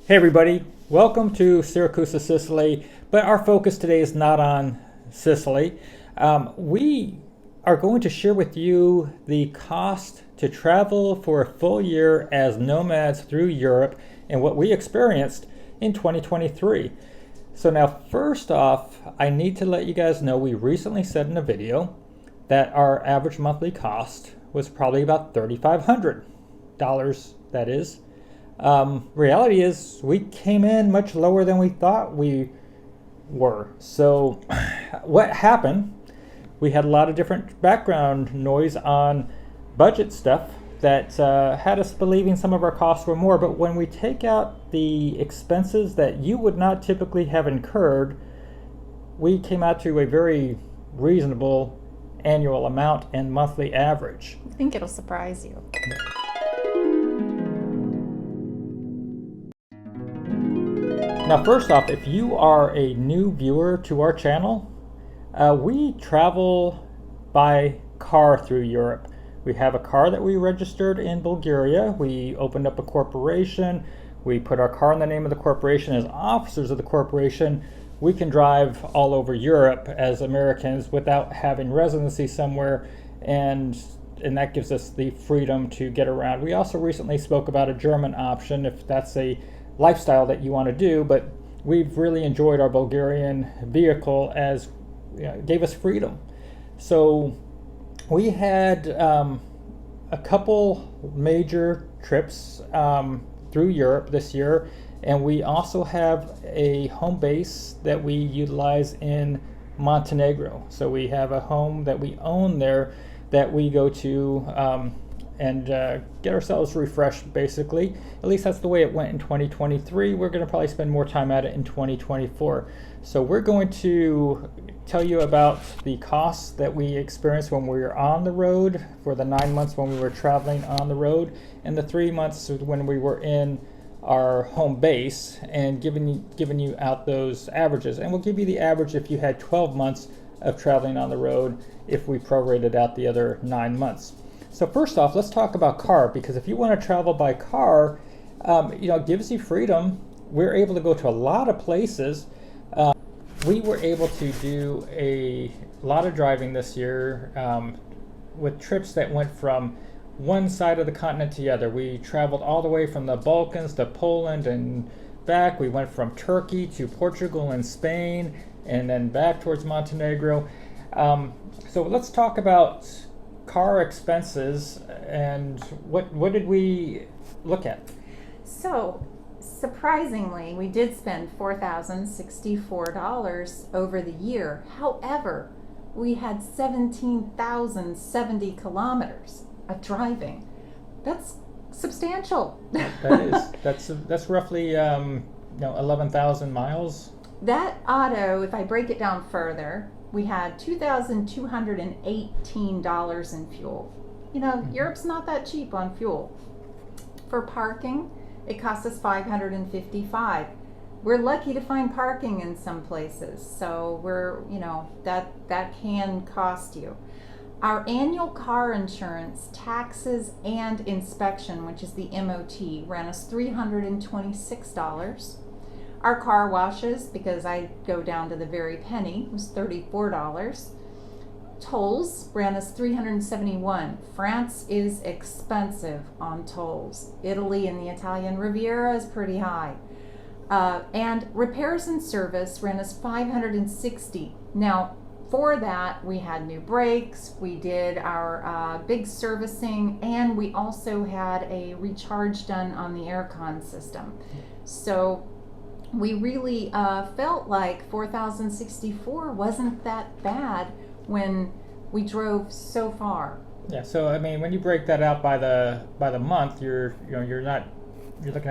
Hey everybody, welcome to Siracusa, Sicily, but our focus today is not on Sicily. We are going to share with you the cost to travel for a full year as nomads through Europe and what we experienced in 2023. So now first off, I need to let you guys know we recently said in a video that our average monthly cost was probably about $3,500, that is. Reality is we came in much lower than we thought we were. So what happened, we had a lot of different background noise on budget stuff that had us believing some of our costs were more. But when we take out the expenses that you would not typically have incurred, we came out to a very reasonable annual amount and monthly average. I think it'll surprise you. Now, first off, if you are a new viewer to our channel, we travel by car through Europe. We have a car that we registered in Bulgaria. We opened up a corporation. We put our car in the name of the corporation. As officers of the corporation, we can drive all over Europe as Americans without having residency somewhere, and that gives us the freedom to get around. We also recently spoke about a German option if that's a lifestyle that you want to do, but we've really enjoyed our Bulgarian vehicle as gave us freedom. So we had a couple major trips through Europe this year, and we also have a home base that we utilize in Montenegro. So we have a home that we own there that we go to and get ourselves refreshed, basically. At least that's the way it went in 2023. We're going to probably spend more time at it in 2024. So we're going to tell you about the costs that we experienced when we were on the road, for the 9 months when we were traveling on the road, and the 3 months when we were in our home base, and giving you out those averages. And we'll give you the average if you had 12 months of traveling on the road, if we prorated out the other 9 months. So first off, let's talk about car, because if you want to travel by car, it gives you freedom. We're able to go to a lot of places. We were able to do a lot of driving this year with trips that went from one side of the continent to the other. We traveled all the way from the Balkans to Poland and back. We went from Turkey to Portugal and Spain, and then back towards Montenegro. So let's talk about car expenses and what did we look at? So, surprisingly, we did spend $4,064 over the year. However, we had 17,070 kilometers of driving. That's substantial. That is. That's roughly 11,000 miles. That auto, if I break it down further, we had $2,218 in fuel. Europe's not that cheap on fuel. For parking, it cost us $555. We're lucky to find parking in some places, so that can cost you. Our annual car insurance, taxes, and inspection, which is the MOT, ran us $326. Our car washes, because I go down to the very penny, was $34. Tolls ran us $371. France is expensive on tolls. Italy and the Italian Riviera is pretty high. And repairs and service ran us $560. Now, for that, we had new brakes, we did our big servicing, and we also had a recharge done on the aircon system. So we really felt like $4,064 wasn't that bad when we drove so far. Yeah. So I mean, when you break that out by the month, you're looking at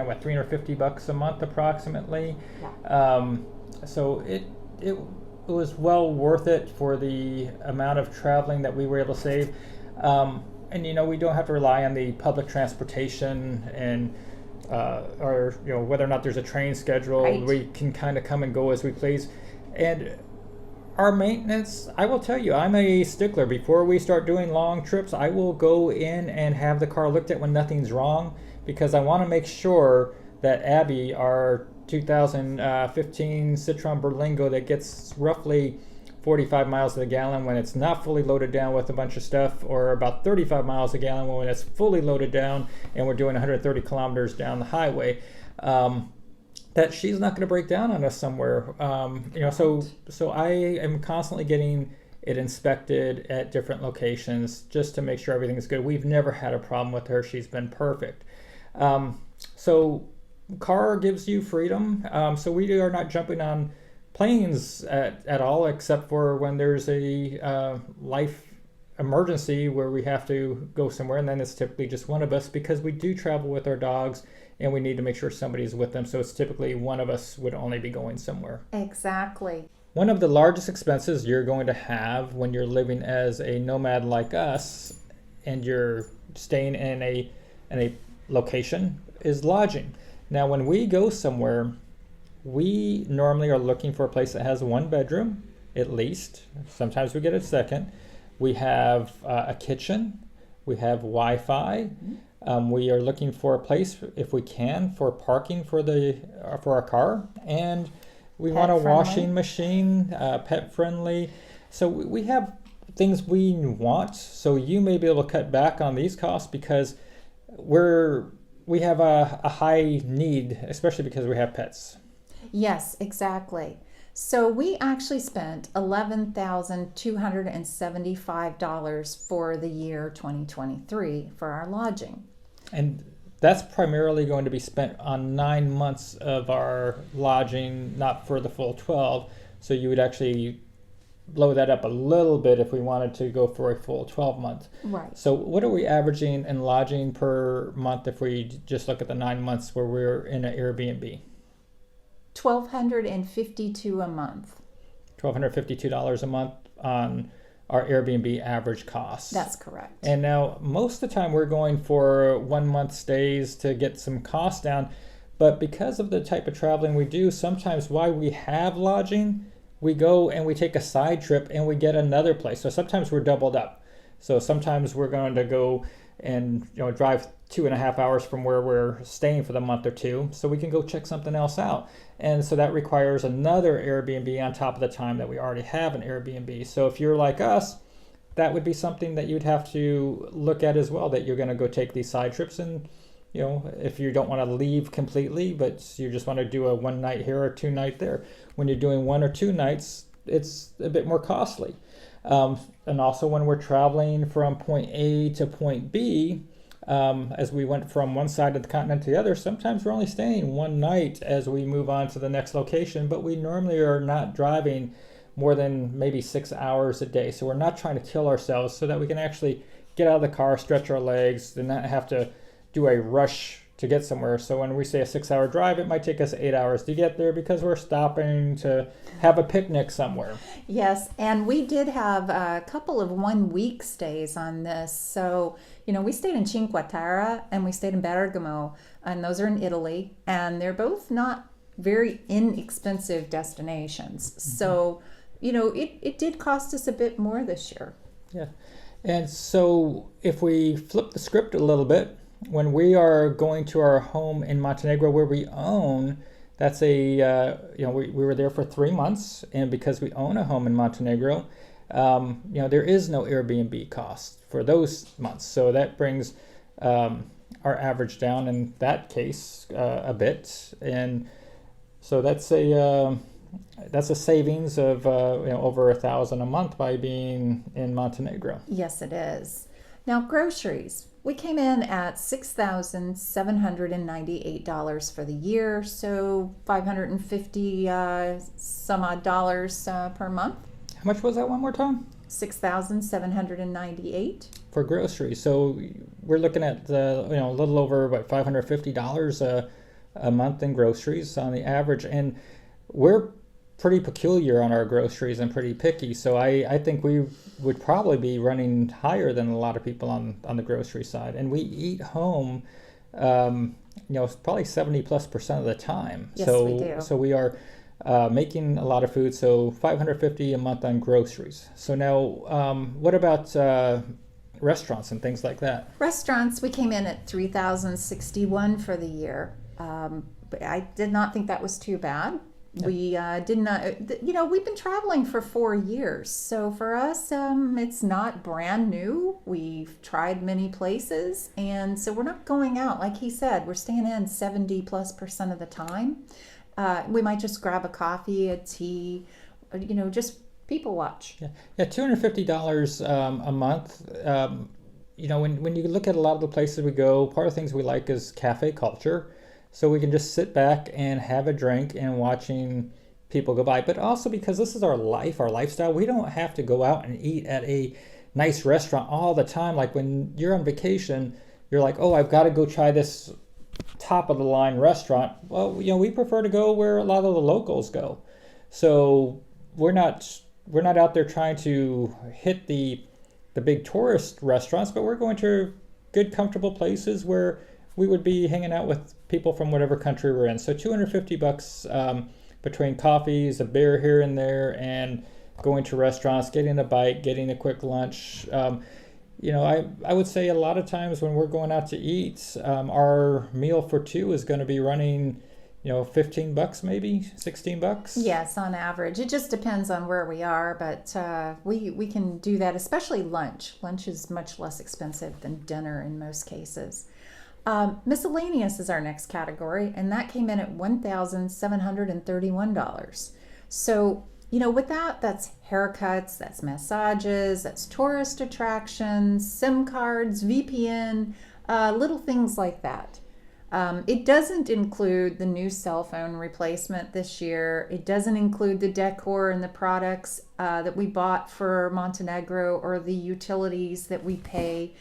what, $350 a month approximately. Yeah. So it was well worth it for the amount of traveling that we were able to save. And we don't have to rely on the public transportation and or whether or not there's a train schedule. Right. We can kind of come and go as we please. And our maintenance, I will tell you, I'm a stickler. Before we start doing long trips, I will go in and have the car looked at when nothing's wrong, because I want to make sure that Abby, our 2015 Citroen Berlingo that gets roughly 45 miles to the gallon when it's not fully loaded down with a bunch of stuff, or about 35 miles a gallon when it's fully loaded down and we're doing 130 kilometers down the highway, that she's not going to break down on us somewhere. So I am constantly getting it inspected at different locations just to make sure everything's good. We've never had a problem with her. She's been perfect. So car gives you freedom. So we are not jumping on planes at all, except for when there's a life emergency where we have to go somewhere, and then it's typically just one of us because we do travel with our dogs and we need to make sure somebody's with them. So it's typically one of us would only be going somewhere. Exactly. One of the largest expenses you're going to have when you're living as a nomad like us and you're staying in a location is lodging. Now, when we go somewhere, we normally are looking for a place that has one bedroom, at least. Sometimes we get a second. We have a kitchen. We have Wi-Fi. We are looking for a place, if we can, for parking for our car. And we want a washing machine, pet friendly. So we have things we want. So you may be able to cut back on these costs because we have a high need, especially because we have pets. Yes, exactly. So we actually spent $11,275 for the year 2023 for our lodging. And that's primarily going to be spent on 9 months of our lodging, not for the full 12. So you would actually blow that up a little bit if we wanted to go for a full 12 month. Right. So what are we averaging in lodging per month if we just look at the 9 months where we're in an Airbnb? $1,252 a month. $1,252 a month on our Airbnb average cost. That's correct. And now most of the time we're going for 1 month stays to get some costs down. But because of the type of traveling we do, sometimes while we have lodging, we go and we take a side trip and we get another place. So sometimes we're doubled up. So sometimes we're going to go and drive 2.5 hours from where we're staying for the month or two, so we can go check something else out. And so that requires another Airbnb on top of the time that we already have an Airbnb. So if you're like us, that would be something that you'd have to look at as well, that you're going to go take these side trips. And if you don't want to leave completely, but you just want to do a 1 night here or 2 night there, when you're doing 1 or 2 nights, it's a bit more costly. And also when we're traveling from point A to point B, as we went from one side of the continent to the other, sometimes we're only staying 1 night as we move on to the next location, but we normally are not driving more than maybe 6 hours a day. So we're not trying to kill ourselves, so that we can actually get out of the car, stretch our legs, and not have to do a rush to get somewhere. So when we say a 6-hour drive, it might take us 8 hours to get there because we're stopping to have a picnic somewhere. Yes, and we did have a couple of 1 week stays on this. So, we stayed in Cinque Terre and we stayed in Bergamo, and those are in Italy, and they're both not very inexpensive destinations. Mm-hmm. So, it did cost us a bit more this year. Yeah. And so if we flip the script a little bit, when we are going to our home in Montenegro where we own, that's we were there for 3 months, and because we own a home in Montenegro, there is no Airbnb cost for those months. So that brings our average down in that case a bit, and so that's a savings of over $1,000 a month by being in Montenegro. Yes, it is. Now, groceries. We came in at $6,798 for the year, so $550 some odd dollars per month. How much was that one more time? $6,798 for groceries. So we're looking at a little over $550 a month in groceries on the average, and we're pretty peculiar on our groceries and pretty picky. So I think we would probably be running higher than a lot of people on the grocery side. And we eat home, probably 70+% of the time. Yes, we do. So we are making a lot of food. So $550 a month on groceries. So now, what about restaurants and things like that? Restaurants, we came in at $3,061 for the year. But I did not think that was too bad. We did not, we've been traveling for 4 years. So for us, it's not brand new. We've tried many places. And so we're not going out. Like he said, we're staying in 70+% of the time. We might just grab a coffee, a tea, just people watch. Yeah, $250 a month. When you look at a lot of the places we go, part of the things we like is cafe culture. So we can just sit back and have a drink and watching people go by. But also because this is our life, our lifestyle, we don't have to go out and eat at a nice restaurant all the time. Like when you're on vacation, you're like, oh, I've got to go try this top of the line restaurant. Well, we prefer to go where a lot of the locals go. So we're not out there trying to hit the big tourist restaurants, but we're going to good, comfortable places where we would be hanging out with people from whatever country we're in. So $250 between coffees, a beer here and there, and going to restaurants, getting a bite, getting a quick lunch. I would say a lot of times when we're going out to eat, our meal for two is going to be running, $15 maybe, $16. Yes, on average. It just depends on where we are, but we can do that, especially lunch. Lunch is much less expensive than dinner in most cases. Miscellaneous is our next category, and that came in at $1,731. So, with that's haircuts, that's massages, that's tourist attractions, SIM cards, VPN, little things like that. It doesn't include the new cell phone replacement this year. It doesn't include the decor and the products that we bought for Montenegro or the utilities that we pay.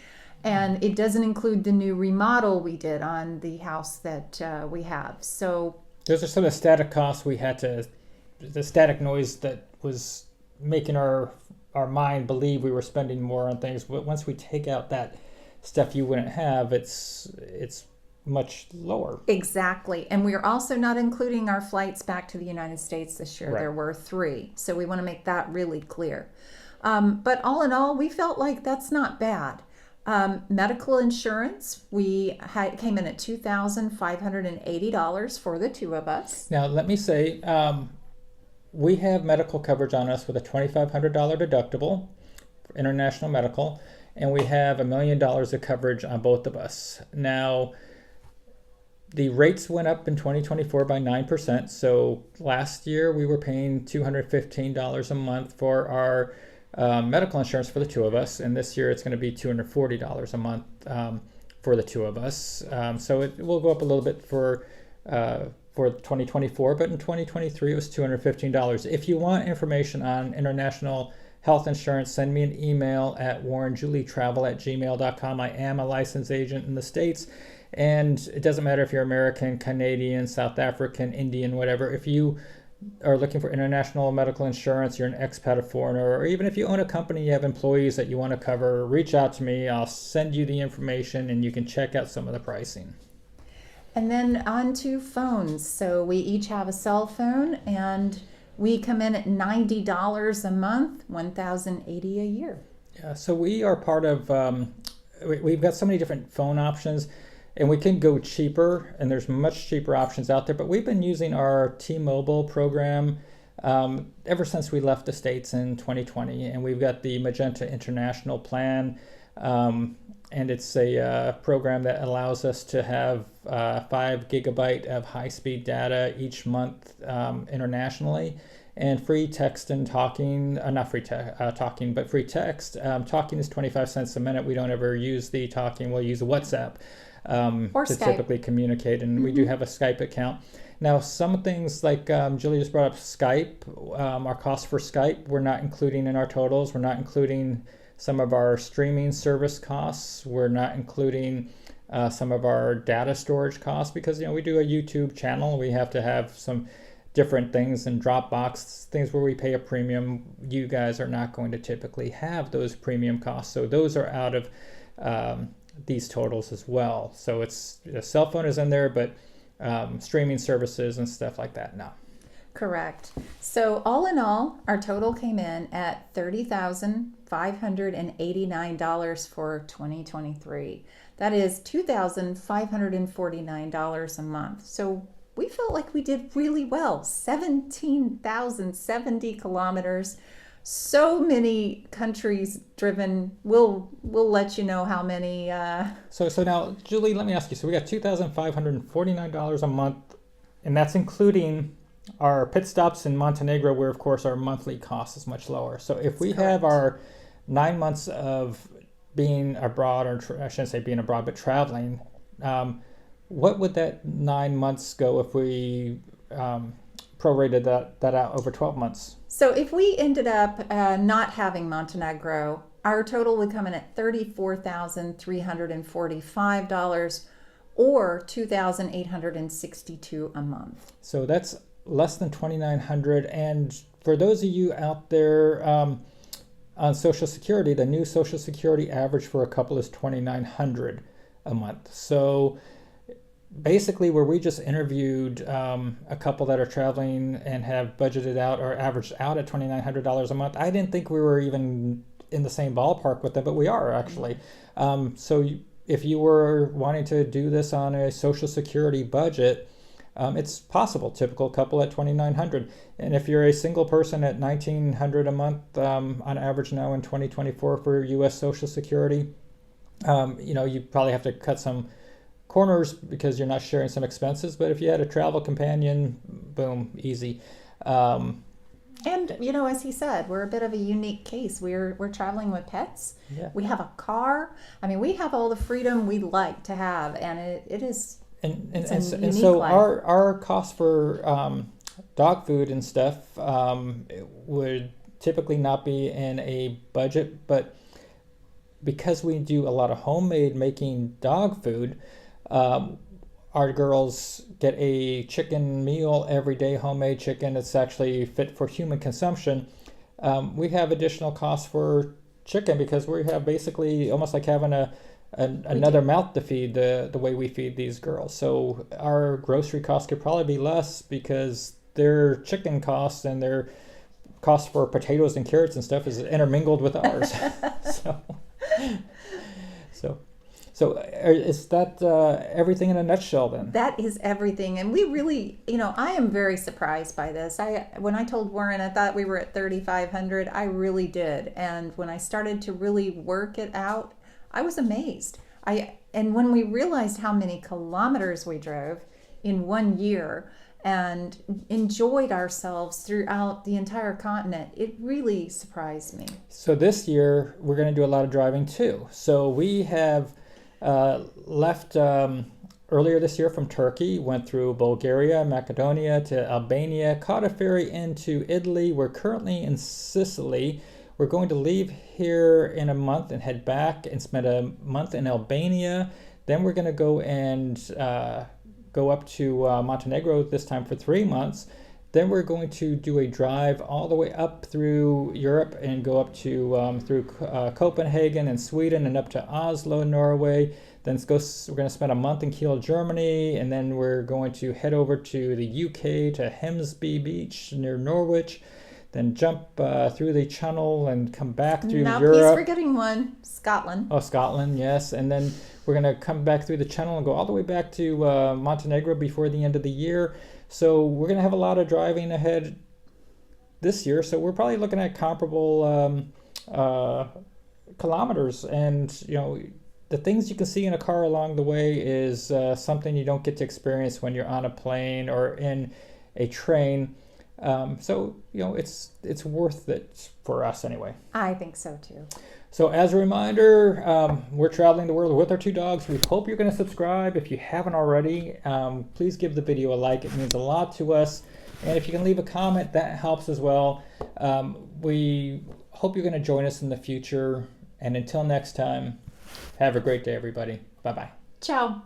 And it doesn't include the new remodel we did on the house that we have. So those are some of the static costs the static noise that was making our mind believe we were spending more on things. But once we take out that stuff you wouldn't have, it's much lower. Exactly. And we are also not including our flights back to the United States this year. Right. There were 3. So we want to make that really clear. But all in all, we felt like that's not bad. Medical insurance, came in at $2,580 for the two of us. Now, let me say, we have medical coverage on us with a $2,500 deductible for international medical, and we have $1 million of coverage on both of us. Now, the rates went up in 2024 by 9%. So last year we were paying $215 a month for our medical insurance for the two of us, and this year it's going to be $240 a month for the two of us. So it will go up a little bit for 2024, but in 2023 it was $215. If you want information on international health insurance, send me an email at warrenjulietravel@gmail.com. I am a licensed agent in the States, and it doesn't matter if you're American, Canadian, South African, Indian, whatever. If you are looking for international medical insurance, you're an expat, a foreigner, or even if you own a company, you have employees that you want to cover, reach out to me. I'll send you the information and you can check out some of the pricing. And then on to phones. So we each have a cell phone, and we come in at $90 a month, $1,080 a year. Yeah, so we are part of, we've got so many different phone options. And we can go cheaper, and there's much cheaper options out there. But we've been using our T-Mobile program ever since we left the States in 2020. And we've got the Magenta International plan. And it's a program that allows us to have 5 gigabyte of high-speed data each month internationally. And free text and talking, not free talking, but free text. Talking is 25 cents a minute. We don't ever use the talking. We'll use WhatsApp. To Skype. Typically communicate, and we do have a Skype account. Now, some things like Julie just brought up Skype, our cost for Skype, we're not including in our totals. We're not including some of our streaming service costs. We're not including some of our data storage costs because, we do a YouTube channel. We have to have some different things in Dropbox, things where we pay a premium. You guys are not going to typically have those premium costs. So those are out of these totals as well. So it's the cell phone is in there, but streaming services and stuff like that, no. Correct. So all in all, our total came in at $30,589 for 2023. That is $2,549 a month. So we felt like we did really well. 17,070 kilometers. So many countries driven. We'll let you know how many. So now, Julie, let me ask you. So we got $2,549 a month, and that's including our pit stops in Montenegro, where of course our monthly cost is much lower. So if we have our 9 months of being abroad, or I shouldn't say being abroad, but traveling, what would that 9 months go if we prorated that out over 12 months? So if we ended up not having Montenegro, our total would come in at $34,345 or $2,862 a month. So that's less than $2,900. And for those of you out there on Social Security, the new Social Security average for a couple is $2,900 a month. So basically, where we just interviewed a couple that are traveling and have budgeted out or averaged out at $2,900 a month, I didn't think we were even in the same ballpark with them, but we are actually. If you were wanting to do this on a Social Security budget, it's possible. Typical couple at $2,900, and if you're a single person at $1,900 a month on average now in 2024 for U.S. Social Security, you probably have to cut some corners because you're not sharing some expenses. But if you had a travel companion, boom, easy. And as he said, we're a bit of a unique case. We're traveling with pets. Yeah. We have a car. I mean, we have all the freedom we like to have, and it is. And so our cost for dog food and stuff it would typically not be in a budget, but because we do a lot of homemade making dog food, our girls get a chicken meal every day, homemade chicken that's actually fit for human consumption. We have additional costs for chicken because we have basically almost like having another mouth to feed the way we feed these girls. So our grocery costs could probably be less because their chicken costs and their cost for potatoes and carrots and stuff is intermingled with ours. So is that everything in a nutshell then? That is everything. And we really, I am very surprised by this. When I told Warren I thought we were at 3,500, I really did. And when I started to really work it out, I was amazed. And when we realized how many kilometers we drove in 1 year and enjoyed ourselves throughout the entire continent, it really surprised me. So this year, we're going to do a lot of driving too. So we have left earlier this year from Turkey, went through Bulgaria, Macedonia to Albania, caught a ferry into Italy. We're currently in Sicily. We're going to leave here in a month and head back and spend a month in Albania. Then we're going to go and go up to Montenegro this time for 3 months. Then we're going to do a drive all the way up through Europe and go up to through Copenhagen and Sweden and up to Oslo, Norway. Then we're going to spend a month in Kiel, Germany, and then we're going to head over to the UK to Hemsby Beach near Norwich. Then jump through the Channel and come back through Europe. Now he's forgetting one, Scotland. Oh, Scotland, yes. And then we're going to come back through the Channel and go all the way back to Montenegro before the end of the year. So we're going to have a lot of driving ahead this year. So we're probably looking at comparable kilometers. And, the things you can see in a car along the way is something you don't get to experience when you're on a plane or in a train. It's worth it for us anyway. I think so too. So as a reminder, we're traveling the world with our 2 dogs. We hope you're going to subscribe. If you haven't already, please give the video a like. It means a lot to us. And if you can leave a comment, that helps as well. We hope you're going to join us in the future. And until next time, have a great day, everybody. Bye-bye. Ciao.